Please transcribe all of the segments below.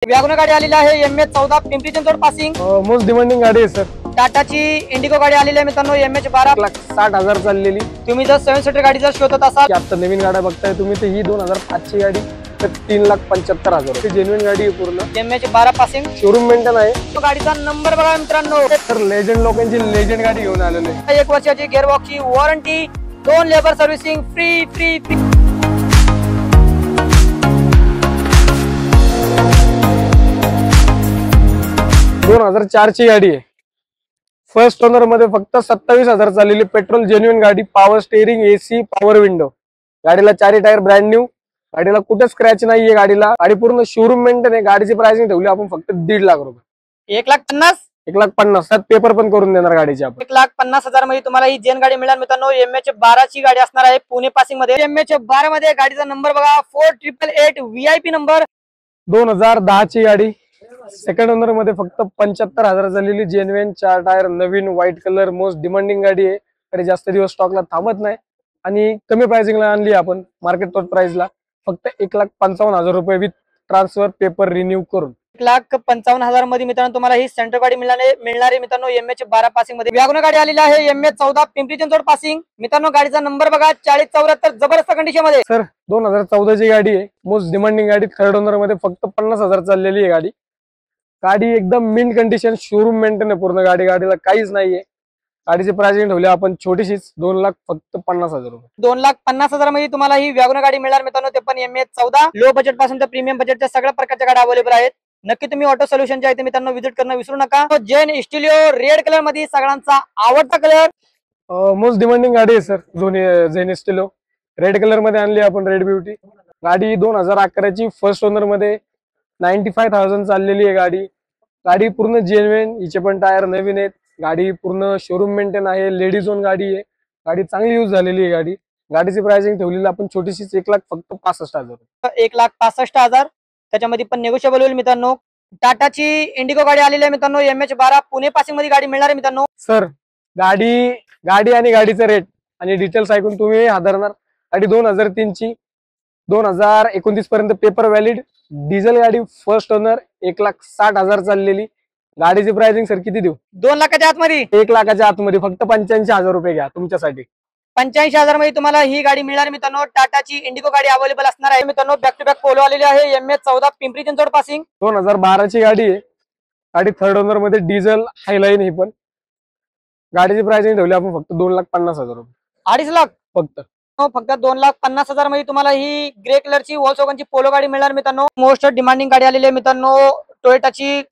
Wagon गाडी आलेली आहे MS14 Pimpri Chinchwad passing. Most demanding गाडी आहे सर। टाटाची इंडिगो गाडी आलेली आहे मित्रांनो MH12 1,60,000 चाललेली। तुम्ही जर 7 सीटर गाडी जर शोधत असाल आता नवीन गाड्या बघताय तुम्ही तर ही 2005 ची गाडी तर 3,75,000 रुपये जेन्युइन गाडी आहे पूर्ण MH12 पासिंग शोरूम मेंटेन आहे। तो गाडीचा नंबर बघा मित्रांनो। तर लेजेंड लोकांची लेजेंड गाडी घेऊन आलेले आहे। 1 वर्षाची गिअरबॉक्सची warranty, 2 labour servicing free free free. 2004 ची गाडी आहे। फर्स्ट ओनर मध्ये फक्त 27,000 चाललेली पेट्रोल जेन्युइन गाडी, power steering, AC, power window. गाडीला 4 टायर ब्रँड न्यू, गाडीला कुठे स्क्रॅच नाहीये। गाडीला गाडी पूर्ण शोरूम मेंटेन आहे। गाडीची प्राइसिंग ठेवली आपण फक्त 1.5 लाख रुपये। 1,50,000 1,50,000 पेपर पण करून देणार गाडीचे आपण। 1,50,000 मध्ये तुम्हाला ही जेन गाडी मिळणार मित्रांनो। MH12 ची गाडी असणार आहे पुणे पासिंग मध्ये। MH12 मध्ये गाडीचा नंबर बघा 4888 VIP नंबर। 2010 ची गाडी, सेकंड ओनर मध्ये फक्त 75,000 झालेली जेन्युइन, 4 टायर नवीन, व्हाईट कलर, मोस्ट डिमांडिंग गाडी आहे। गाडी जास्त दिवस स्टॉकला थांबत नाही आणि कमी प्राइसिंगला आणली आपण मार्केट टॉप प्राइसला फक्त 1,55,000 रुपये विथ ट्रान्सफर पेपर रिन्यू करून। 1,55,000 मध्ये मित्रांनो तुम्हाला ही सेंटर गाडी मिळणार आहे मित्रांनो। MH12 पासिंग मध्ये वॅगन गाडी आलेली आहे MS14 पिंपरी चिंचवड पासिंग। मित्रांनो गाडीचा नंबर बघा 4074 जबरदस्त कंडिशन मध्ये सर। 2014 ची गाडी आहे, मोस्ट डिमांडिंग गाडी, थर्ड ओनर मध्ये फक्त 50,000 चाललेली आहे गाडी। गाडी एकदम मिंट कंडिशन, शोरूम मेंटेन आहे पूर्ण गाडी, गाडीला काहीच नाहीये। गाडीची प्राइसिंग ठेवली आपण छोटीशीच 2,50,000 रुपये। 2,50,000 मध्ये तुम्हाला ही वॅगन गाडी मिळणार मित्रांनो, ते पण MS14 लो बजेट पासून तर प्रीमियम बजेटच्या सगळ्या प्रकारच्या गाड्या अवेलेबल आहेत। नक्की तुम्ही ऑटो सोल्युशनच्या इथे मित्रांनो व्हिजिट करणं विसरू नका। जेन स्टिलिओ रेड कलर मध्ये सगळ्यांचा आवडता कलर, मोस्ट डिमांडिंग गाडी आहे सर। जेन स्टिलिओ रेड कलर मध्ये आणली आपण, रेड ब्युटी। गाडी 2011 ची, फर्स्ट ओनर मध्ये 95,000 चाललेली आहे गाडी। गाडी पूर्ण जेन्युइन, हिचे पण टायर नवीन आहेत। गाडी पूर्ण शोरूम मेंटेन आहे, लेडीज ओन गाडी आहे। गाडी चांगली यूज झालेली आहे गाडी। गाडीची प्राइसिंग ठेवलेली आपण छोटीशीच 1,65,000। 1,65,000 त्याच्यामध्ये पण नेगोशिएबल होईल मित्रांनो। टाटाची इंडिगो गाडी आलेली आहे मित्रांनो MH12 पुणे पासिंग मध्ये गाडी मिळणार आहे मित्रांनो। सर गाडी आणि गाडीचा रेट आणि डिटेल्स ऐकून तुम्ही हादरणार। गाडी 2003 ची, 2029 पर्यंत पेपर व्हॅलिड, डिझेल गाडी, फर्स्ट ओनर, 1,60,000 चाललेली। गाडीची प्राइसिंग सर किती देऊ? 2 लाखाच्या आतमध्ये। 1 लाखाच्या आतमध्ये फक्त 85,000 रुपये घ्या तुमच्यासाठी। 85,000 मध्ये तुम्हाला ही गाडी मिळणार मित्रांनो। टाटाची इंडिगो गाडी अवेलेबल असणार आहे मित्रांनो। बॅक टू बॅक पोलो आलेली आहे MS14 पिंपरी चिंचवड पासिंग। 2012 ची गाडी आहे। गाडी थर्ड ओनर मध्ये डिझेल, हायलाईन ही पण। गाडीची प्राइसिंग ठेवली आपण फक्त 2,50,000 रुपये। 2.5 लाख फक्त 2,50,000 मध्ये तुम्हाला ही ग्रे कलरची वॉल्सवॅगनची पोलो गाडी मिळणार मित्रांनो। मोस्ट डिमांडिंग गाडी आलेली आहे मित्रांनो। टोयोटाची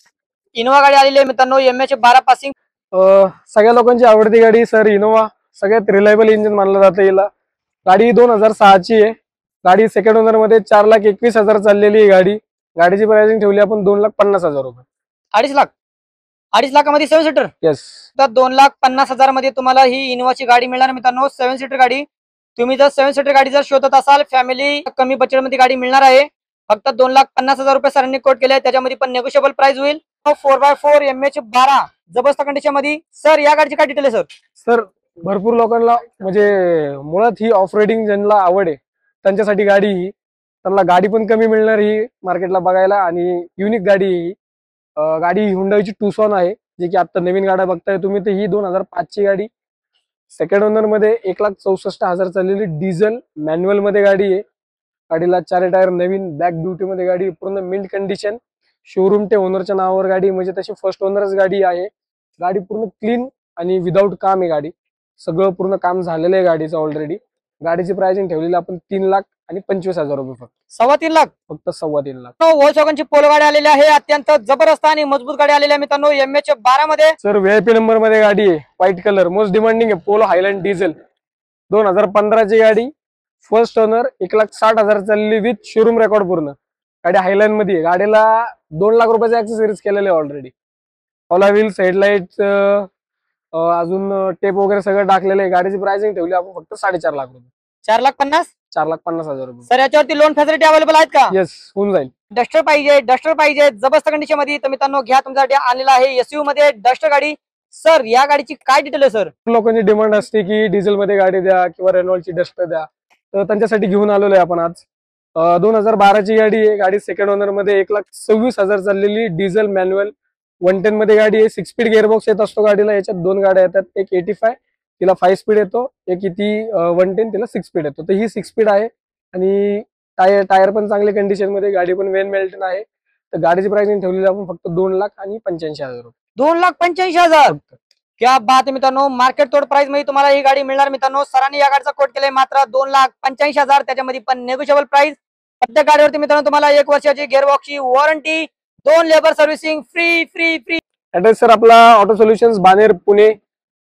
इनोवा गाडी आलेली आहे मित्रांनो MH12 पासिंग। सगळ्या लोकांची आवडती गाडी सर इनोवा, सगळ्यात रिलायबल इंजिन मानलं जातं याला। गाडी 2006 ची आहे। गाडी सेकंड ओनर मध्ये 4,21,000 चाललेली आहे गाडी। गाडीची प्राइसिंग ठेवली आपण 2,50,000 रुपये। 2.5 लाखामध्ये 7 सीटर। येस। तर 2,50,000 मध्ये तुम्हाला ही इनोवाची गाडी मिळणार मित्रांनो। 7 सीटर गाडी। तुम्ही जर 7 सीटर गाडी जर शोधत असाल, फॅमिली कमी बजेट मध्ये गाडी मिळणार आहे। फक्त 2,50,000 रुपये सरांनी कोट केले, त्याच्यामध्ये पण नेगोशिएबल प्राइस होईल। 4x4 MH12 जबरदस्त कंडिशन मध्ये। सर या गाडीची काय डिटेल आहे सर? सर भरपूर लोकांना म्हणजे मुळात ही ऑफ रोडिंग ज्यांना आवड आहे त्यांच्यासाठी गाडी ही, त्यांना गाडी पण कमी मिळणार ही मार्केटला बघायला आणि युनिक गाडी ही। गाडी हुंडाईची टुसॉन आहे, जे की आता नवीन गाड्या बघताय तुम्ही, तर ही 2005 ची गाडी, सेकंड ओनर मध्ये 1,64,000 चाललेली, डिझेल मॅन्युअल मध्ये गाडी आहे। गाडीला 4 टायर नवीन, बॅक ड्युटी मध्ये गाडी, पूर्ण मिंट कंडिशन, शोरूम ते ओनरच्या नावावर गाडी, म्हणजे तशी फर्स्ट ओनरच गाडी आहे। गाडी पूर्ण क्लीन आणि विदाऊट काम आहे गाडी, सगळं पूर्ण काम झालेलं आहे गाडीचं ऑलरेडी। गाडीची प्राइसिंग ठेवलेली आपण 3,25,000 रुपये फक्त। 3.25 लाख फक्त 3.25 लाख। वॉल्सवॅगनची पोलो गाडी आलेली आहे, अत्यंत जबरदस्त आणि मजबूत गाडी आलेली आहे मित्रांनो MH12 मध्ये। सर VIP नंबर मध्ये गाडी आहे, व्हाईट कलर, मोस्ट डिमांडिंग आहे, पोलो हायलँड डिझेल, 2015 ची गाडी, फर्स्ट ओनर, 1,60,000 चाललेली विथ शोरूम रेकॉर्ड पूर्ण। गाडी हायलाईन मध्ये आहे। गाडीला 2 लाख रुपयाचे ऍक्सेसरीज केलेले ऑलरेडी, ऑला व्हील्स, हेडलाइट्स, अजून टेप वगैरे सगळं टाकलेलं आहे। गाडीची प्राइसिंग ठेवली आपण फक्त 4.5 लाख रुपये। 4,50,000 रुपये। सर याच्यावरती लोन फॅसिलिटी अवेलेबल आहेत का? येस, होऊन जाईल। डस्टर पाहिजे जबरदस्त कंडिशन मध्ये, तर मित्रांनो घ्या, तुमच्यासाठी आणलेला आहे SUV मध्ये डस्टर गाडी। सर या गाडीची काय डिटेल आहे सर? लोकांची डिमांड असते की डिझेल मध्ये गाडी द्या किंवा रेनॉल्टची डस्टर द्या, तर त्यांच्यासाठी घेऊन आलेलो आहे आपण आज। 2012ची गाडी आहे. गाडी सेकंड ओनर मध्ये 1,26,000 चाललेली डिझेल मॅन्युअल 110 मध्ये गाडी आहे. 6 स्पीड गिअरबॉक्स येत असतो गाडीला. याच्यात दोन गाड्या येतात, एक 85 तिला 5 स्पीड येतो, एक ती 110 तिला 6 स्पीड येतो. तर ही 6 स्पीड आहे आणि टायर पण चांगल्या कंडिशन मध्ये, गाडी पण वेल मेल्टन आहे. तर गाडीची प्राइसिंग ठेवलेली आपण फक्त 2,85,000 रुपये. 2,85,000 क्या बात आहे मित्रांनो. मार्केट तोड प्राइस मध्ये तुम्हाला ही गाडी मिळणार मित्रांनो. सरांनी या गाडीचा कोट केलाय मात्र 2,85,000. त्याच्यामध्ये पण नेगोशिएबल प्राइस. प्रत्येक गाडीवरती मित्रांनो तुम्हाला 1 वर्षाची गिअरबॉक्सची warranty, 2 labour servicing free free free. Address sir आपला auto solutions Baner Pune,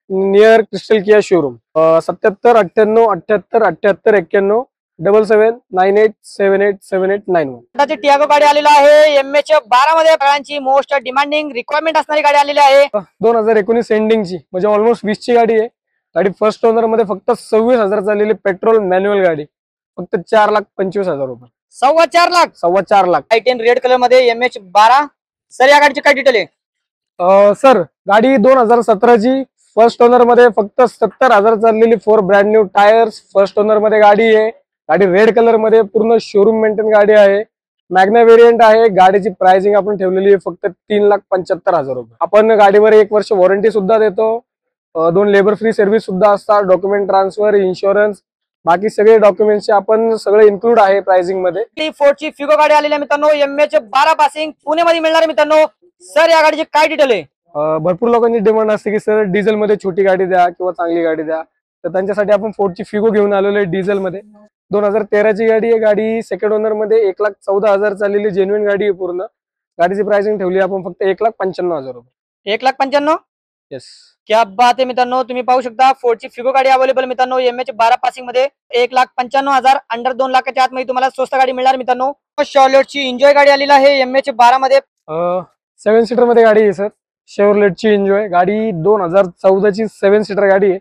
near crystal Kia showroom. 77 98 78 78 91 7798787891. Tiago गाडी आलेला आहे. MH12 मध्ये सगळ्यांची मोस्ट डिमांडिंग रिक्वायरमेंट असणारी गाडी आलेली आहे. 2019 एंडिंगची म्हणजे ऑलमोस्ट 20ची गाडी आहे. गाडी फर्स्ट ओनर मध्ये फक्त 26,000 चाललेली पेट्रोल मॅन्युअल गाडी, फक्त 4,25,000 रुपये. 4.25 lakh. 4.25 lakh. I10 red colour मध्ये MH12. सर या गाडीची काय डिटेल आहे? सर गाडी 2017ची फर्स्ट ओनर मध्ये फक्त 70,000 चाललेली, 4 brand new tyres first owner मध्ये गाडी आहे. गाडी रेड कलर मध्ये पूर्ण शोरूम मेंटेन गाडी आहे. मॅग्ना व्हेरियंट आहे. गाडीची प्राइसिंग आपण ठेवलेली आहे फक्त 3,75,000 रुपये. आपण गाडीवर 1 वर्ष वॉरंटी सुद्धा देतो. 2 लेबर फ्री सर्व्हिस सुद्धा असतात. डॉक्युमेंट ट्रान्सफर, इन्शुरन्स, बाकी सगळे डॉक्युमेंटचे आपण सगळे इन्क्लूड आहे प्राइसिंग मध्ये. फोर्डची फिगो गाडी आलेली आहे मित्रांनो. MH12 पासिंग पुणेमध्ये मिळणार आहे मित्रांनो. सर या गाडीची काय डिटेल आहे? भरपूर लोकांची डिमांड असते की सर डिझेल मध्ये छोटी गाडी द्या किंवा चांगली गाडी द्या. तर त्यांच्यासाठी आपण फोर्डची फिगो घेऊन आलेलो आहे डिझेल मध्ये. 2013ची गाडी आहे. गाडी सेकंड ओनर मध्ये 1,14,000 चाललेली जेन्युइन गाडी आहे पूर्ण. गाडीची प्राइसिंग ठेवली आपण फक्त 1,95,000 रुपये. 1,95,000. येस. क्या बात आहे मित्रांनो. तुम्ही पाहू शकता फोर्डची फिगो गाडी अवेलेबल मित्रांनो. MH12 पासिंग मध्ये 1,95,000 अंडर 2 लाखाच्या आतमध्ये तुम्हाला स्वस्त गाडी मिळणार मित्रांनो. शॉर्लेटची एन्जॉय गाडी आलेली आहे MH12 मध्ये. 7 सीटर मध्ये गाडी आहे सर. शेवरलेटची एन्जॉय गाडी 2014ची 7 सीटर गाडी आहे.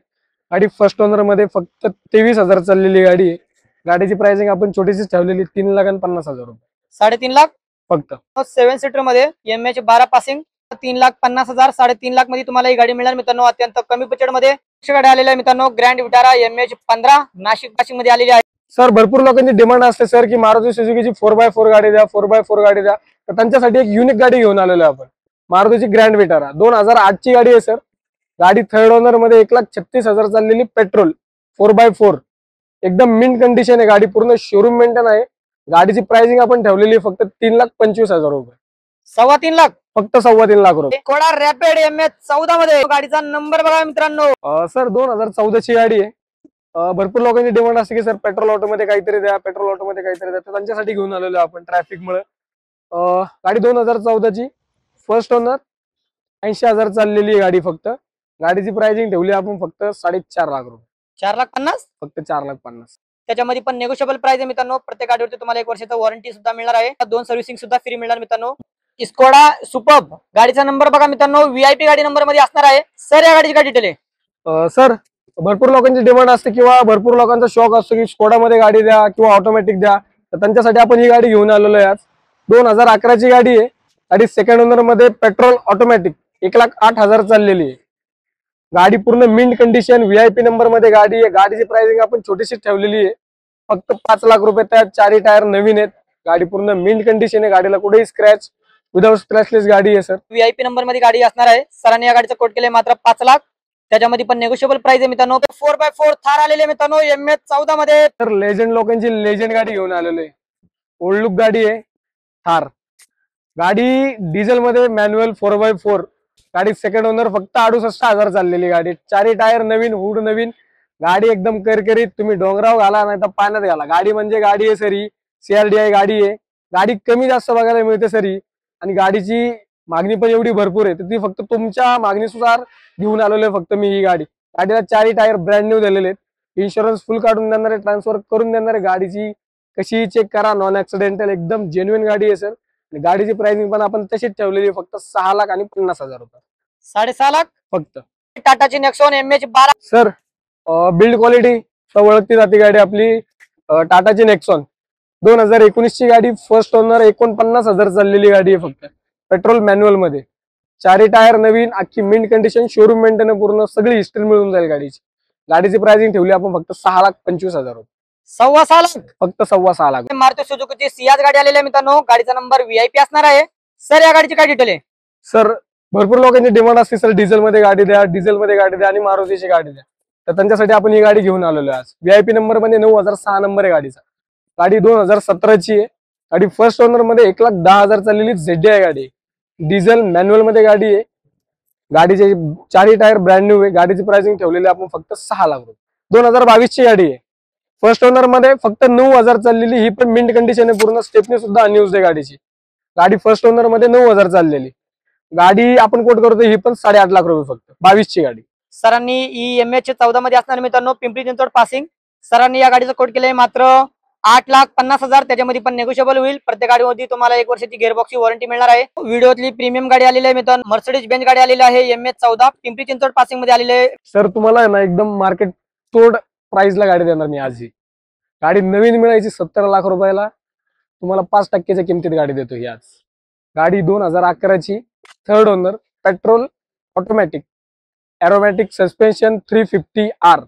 गाडी फर्स्ट ओनर मध्ये फक्त 23,000 चाललेली गाडी आहे. गाडीची प्राइसिंग आपण छोटीशीच ठेवलेली 3,50,000 रुपये. 3.5 लाख फक्त. 7 सीटर मध्ये MH12 पासिंग 3,50,000. 3.5 लाख मध्ये तुम्हाला ही गाडी मिळणार मित्रांनो. अत्यंत कमी बजेट मध्ये गाडी आलेली आहे मित्रांनो. Grand Vitara MH15 Nashik passing मध्ये आलेली आहे. सर भरपूर लोकांची डिमांड असते सर की मारुती सुझुकीची 4x4 गाडी द्या, 4x4 गाडी द्या. तर त्यांच्यासाठी एक युनिक गाडी घेऊन आलेलो आहे आपण. मारुतीची ग्रँड विटारा 2008ची गाडी आहे सर. गाडी थर्ड ओनर मध्ये 1,36,000 चाललेली पेट्रोल 4x4 एकदम मिंट कंडिशन आहे. गाडी पूर्ण शोरूम मेंटेन आहे. गाडीची प्राइसिंग आपण ठेवलेली फक्त 3,25,000 रुपये. 3.25 लाख. फक्त 3.25 लाख रुपये. कोडा रॅपिड MH14 मध्ये गाडीचा नंबर बघा मित्रांनो. सर 2014ची गाडी आहे. भरपूर लोकांची डिमांड असते की सर पेट्रोल ऑटो मध्ये काहीतरी द्या, पेट्रोल ऑटो मध्ये काहीतरी द्या. तर त्यांच्यासाठी घेऊन आलेलो आपण ट्रॅफिक मुळे. गाडी 2014ची फर्स्ट ओनर 80,000 चाललेली गाडी. फक्त गाडीची प्राइसिंग ठेवली आपण फक्त 4.5 लाख रुपये. 4,50,000. फक्त 4,50,000. त्याच्यामध्ये पण नेगोशिएबल प्राइस आहे मित्रांनो. प्रत्येक गाडीवरती तुम्हाला 1 वर्षाचा वॉरंटी सुद्धा मिळणार आहे. 2 सर्व्हिसिंग सुद्धा फ्री मिळणार मित्रांनो. स्कोडा सुपर्ब गाडीचा नंबर बघा मित्रांनो. VIP गाडी नंबर मध्ये असणार आहे. सर या गाडीची काय डिटेल आहे? सर भरपूर लोकांची डिमांड असते किंवा भरपूर लोकांचा शौक असतो की स्कोडा मध्ये गाडी द्या किंवा ऑटोमॅटिक द्या. तर त्यांच्यासाठी आपण ही गाडी घेऊन आलेलो आहे आज. 2011ची गाडी आहे. गाडी सेकंड ओनर मध्ये पेट्रोल ऑटोमॅटिक 1,08,000 चाललेली आहे. गाडी पूर्ण मिंट कंडिशन VIP नंबर मध्ये गाडी आहे. गाडीची प्राइसिंग आपण छोटीशी ठेवलेली आहे फक्त 5 लाख रुपये. त्यात 4 टायर नवीन आहेत. गाडी पूर्ण मिंट कंडिशन आहे. गाडीला कुठेही स्क्रॅच, विदाउट स्क्रॅचलेस गाडी आहे सर. VIP नंबर मध्ये गाडी असणार आहे. सरांनी या गाडीचा कोट केले मात्र 5 लाख. त्याच्यामध्ये पण नेगोशिएबल प्राइस आहे मित्रांनो. 4x4 थार आलेले मित्रांनो MH14 मध्ये. तर लेजंड लोकांची लेजंड गाडी घेऊन आलेलो आहे. ओल्ड लुक गाडी आहे थार. गाडी डिझेल मध्ये मॅन्युअल 4x4. गाडी सेकंड ओनर फक्त 68,000 चाललेली गाडी. 4 टायर नवीन, हुड नवीन. गाडी एकदम करकरीत. तुम्ही डोंगराव घाला नाही तर पाण्यात घाला. गाडी म्हणजे गाडी आहे सरी. CRDI गाडी आहे. गाडी कमी जास्त बघायला मिळते सरी. आणि गाडीची मागणी पण एवढी भरपूर आहे तर ती फक्त तुमच्या मागणीनुसार घेऊन आलेलो आहे फक्त मी ही गाडी. गाडीला 4 टायर ब्रँड न्यू दिलेले आहेत. इन्शुरन्स फुल काढून देणार आहे, ट्रान्सफर करून देणार आहे. गाडीची कशी चेक करा, नॉन ऍक्सिडेंटल एकदम जेन्युइन गाडी आहे सर. गाडीची प्राइसिंग पण आपण तशीच ठेवलेली आहे फक्त 6,50,000 रुपये. 6.5 लाख फक्त. टाटाची Nexon MH12. Sir build quality ओळखली जाते गाडी आपली. टाटाची नेक्सॉन 2019ची गाडी फर्स्ट ओनर 49,000 चाललेली गाडी आहे फक्त. पेट्रोल मॅन्युअल मध्ये 4 टायर नवीन, अख्खी मिंट कंडिशन, शोरूम मेंटेन पूर्ण, सगळी हिस्ट्री मिळून जाईल गाडीची. गाडीची प्राइसिंग ठेवली आपण फक्त 6,25,000 रुपये. 6.25 लाख फक्त 6.25 लाख. मारुती सुझुकीची सियाज गाडी आलेली आहे मित्रांनो. गाडीचा नंबर VIP असणार आहे. सर या गाडीची काय डिटेल आहे? सर भरपूर लोकांची डिमांड असते सर डिझेल मध्ये गाडी द्या, डिझेल मध्ये गाडी द्या आणि मारुतीची गाडी द्या. तर त्यांच्यासाठी आपण ही गाडी घेऊन आलेलो आहे आज. VIP नंबर मध्ये 9006 नंबर आहे गाडीचा. गाडी 2017ची आहे. गाडी फर्स्ट ओनर मध्ये 1,10,000 चाललेली ZDI गाडी आहे. डिझेल मॅन्युअल मध्ये गाडी आहे. गाडीचे 4 टायर ब्रँड न्यू आहे. गाडीची प्राइसिंग ठेवलेली आपण फक्त 6 लाख रुपये. 2022 ची गाडी आहे. फर्स्ट ओनर मध्ये फक्त 9,000 चाललेली, ही पण मिंट कंडिशन आहे पूर्ण. स्टेपनी सुद्धा अनयूज आहे गाडीची. गाडी फर्स्ट ओनर मध्ये 9,000 चाललेली. गाडी आपण कोट करतो ही पण 8.5 लाख रुपये फक्त. 22 ची गाडी. सरांनी EMH 14 मध्ये असणार मित्रांनो. पिंपरी चिंचवड पासिंग. सरांनी या गाडीचं कोट केलंय मात्र 8,50,000. त्याच्यामध्ये पण नेगोशिएबल होईल. प्रत्येक गाडीमध्ये तुम्हाला 1 वर्षाची गिअरबॉक्सची वॉरंटी मिळणार आहे. व्हिडिओतली प्रीमियम गाडी आलेली आहे मित्रांनो. मर्सिडीज बेंच गाडी आलेली आहे MH 14 पिंपरी चिंचवड पासिंग मध्ये आलेली आहे. सर तुम्हाला आहे ना एकदम मार्केट तोड प्राइसला गाडी देणार मी आज. ही गाडी नवीन मिळायची 70 लाख रुपयाला, तुम्हाला 5% किमतीत गाडी देतो ही आज. गाडी 2011ची, third owner, petrol, automatic, aromatic suspension, 350R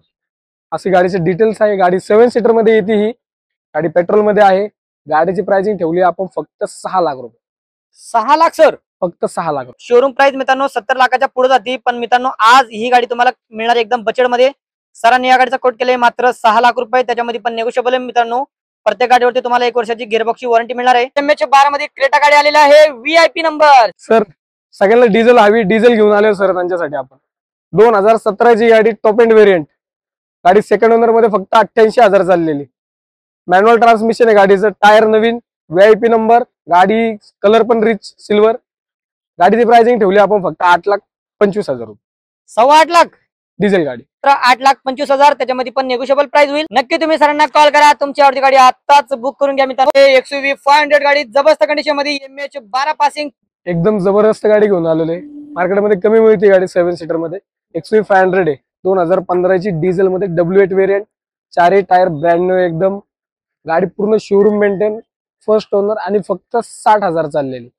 अशी गाडीचे डिटेल्स आहे. गाडी 7 सीटर मध्ये येते. ही गाडी पेट्रोल मध्ये आहे. गाडीची प्राइसिंग ठेवली आपण फक्त 6 लाख रुपये. 6 लाख सर. फक्त 6 लाख. शोरूम प्राइस मित्रांनो 70 लाखाच्या पुढे जाते. पण मित्रांनो आज ही गाडी तुम्हाला मिळणार एकदम बजेट मध्ये. सरांनी या गाडीचा कोट केलाय मात्र 6 लाख रुपये. त्याच्यामध्ये पण नेगोशिएबल आहे मित्रांनो. प्रत्येक गाडीवरती तुम्हाला 1 वर्षाची गिअरबॉक्सची वॉरंटी मिळणार आहे. MH 12 मध्ये क्रेटा गाडी आलेली आहे. VIP number. सर सगळ्यांना डिझेल हवी, डिझेल घेऊन आले सर त्यांच्यासाठी आपण. 2017ची गाडी, टॉप एंड व्हेरियंट. गाडी सेकंड ओनर मध्ये फक्त 88,000 चाललेली. मॅन्युअल ट्रान्समिशन आहे गाडीचं. टायर नवीन, VIP नंबर. गाडी कलर पण रिच सिल्वर. गाडीची प्राइसिंग ठेवली आपण फक्त 8,25,000 रुपये. 8.25 लाख डिझेल गाडी. तर 8,25,000. त्याच्यामध्ये पण नेगोशिएबल प्राइस होईल. नक्की तुम्ही सरांना कॉल करा. तुमची आवडती गाडी आताच बुक करून घ्या मित्रांनो. XUV 500 गाडी जबरदस्त कंडिशन मध्ये MH 12 पासिंग. एकदम जबरदस्त गाडी घेऊन आलेलो आहे. मार्केटमध्ये कमी मिळते गाडी 7 सीटर मध्ये. XUV 500 आहे. 2015ची डिझेल मध्ये W8 variant. 4 tyre brand new एकदम. गाडी पूर्ण शोरूम मेंटेन, फर्स्ट ओनर आणि फक्त 60,000 चाललेली.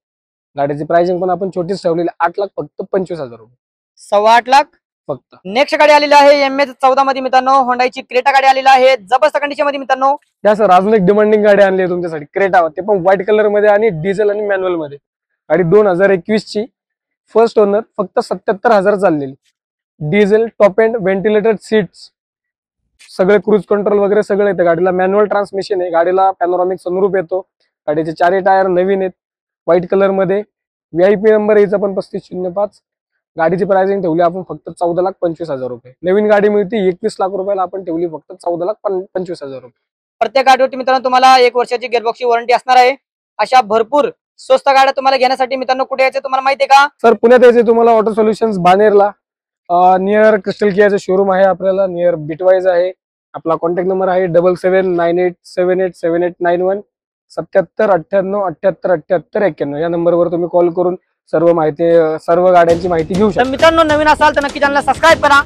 गाडीची प्राइसिंग पण आपण छोटीच ठेवलेली, 8 लाख फक्त 25,000 रुपये. 8.25 लाख फक्त. नेक्स्ट गाडी आलेली आहे MH 14 मध्ये मित्रांनो. होंडाची क्रेटा गाडी आलेली आहे जबरदस्त कंडिशन मध्ये मित्रांनो. या सर अजून एक डिमांडिंग गाडी आणली आहे तुमच्यासाठी, क्रेटा. ते पण व्हाईट कलर मध्ये आणि डिझेल आणि मॅन्युअल मध्ये. गाडी 2021 ची, फर्स्ट ओनर, फक्त 77,000 चाललेली. Diesel, top end, ventilated seats, सगळे क्रूज कंट्रोल वगैरे सगळं येतं गाडीला. मॅन्युअल ट्रान्समिशन आहे. गाडीला पॅनोरामिक सनरूफ येतो. गाडीचे 4 टायर नवीन आहेत, व्हाईट कलर मध्ये. VIP नंबर याचा पण 3505. गाडीची प्राइसिंग ठेवली आपण फक्त 14,25,000 रुपये. नवीन गाडी मिळते 21 लाख रुपयाला, आपण ठेवली फक्त 14,25,000 रुपये. प्रत्येक गाडीवरती मित्रांनो तुम्हाला 1 वर्षाची गिअरबॉक्सची वॉरंटी असणार आहे. अशा भरपूर स्वस्त गाड्या तुम्हाला घेण्यासाठी मित्रांनो कुठे यायचं तुम्हाला माहितीये का? सर पुण्यात यायचे तुम्हाला ऑटो सोल्युशन्स बानेरला. नियर क्रिस्टल कियाचं शोरूम आहे आपल्याला. नियर बिटवाईज आहे. आपला कॉन्टॅक्ट नंबर आहे 7798787891, 7798987891. या नंबरवर तुम्ही कॉल करून सर्व गाड्यांची माहिती घेऊ शकता. तर मित्रांनो नवीन असाल तर नक्की चॅनलला सबस्क्राईब करा.